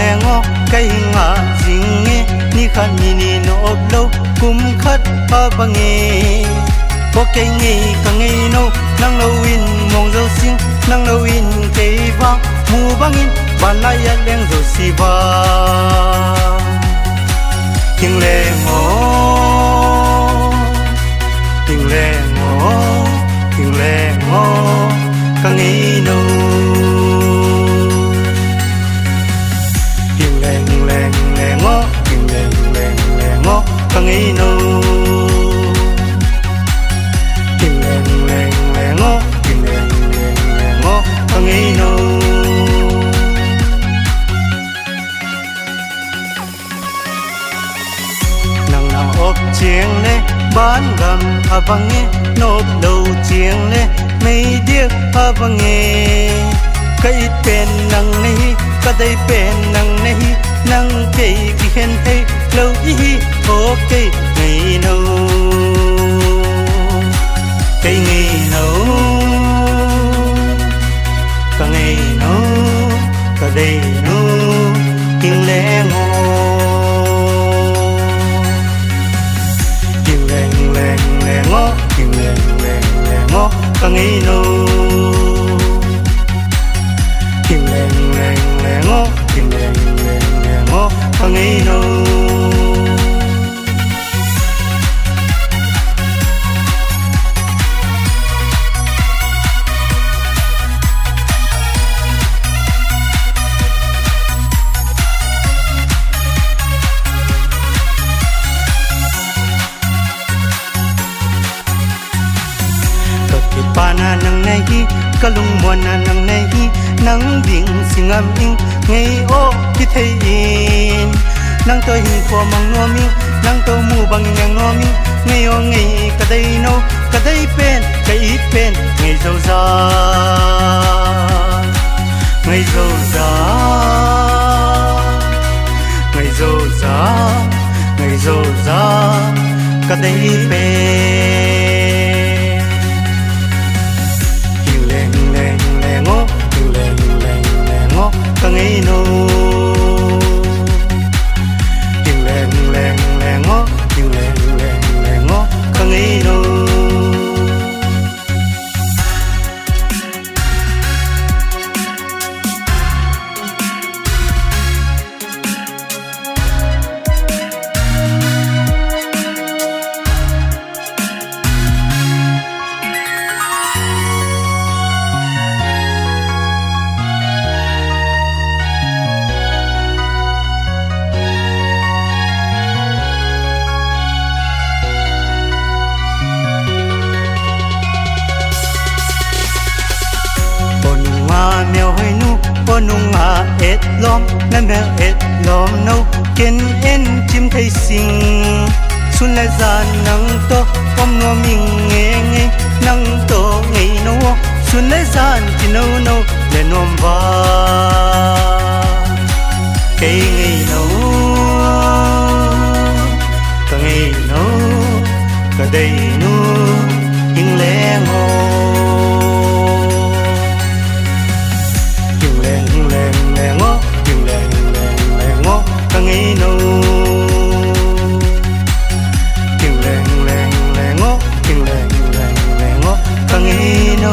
le ngo kai nga jing nge ni khan ni ni no lo kum khat pa bange ko kai nge ka nge no nang lo in mong zo sing nang lo in kai ba mu bangin ban la ya leng zo si ba king le ngo king le ngo king le ngo ka nge no king le ngo king le ngo ka nge no king le ngo king le ngo ka nge no ốp chiêng lê bán gầm hà vang nghe nộp đầu chiêng lê mấy điếc hà vang nghe cây pen nang này cả đây pen nang này nang cây kỳ khen thấy lâu ý ok ngày nâu cây ngày nâu cả ngày nâu cả đây nâu tiếng lẽ ngô ngo king le ngo ka ngi no king le ngo king le ngo ka ngi no pana nang nei hi kalung mona nang nei hi nang ding singam ing ngei o ki thei in nang to hin ko mang no mi nang to mu bang yang no mi ngei o ngei ka dai no ka dai pen ka i pen ngei zo za ngei zo za ngei zo za ngei zo za ka dai pen ka ngai no king le ngo king le ngo ka ngai no mèo hơi nu con nung à et lom na mèo et lom nâu ken en chim thấy sing xuân lại già nắng to om no mình nghe nghe nắng to ngày nâu xuân lại già chỉ nâu nâu để nom va cây ngày nâu cả ngày nâu cả đây nu những lẽ ngô ka ngai no king le ngo king le ngo ka ngai no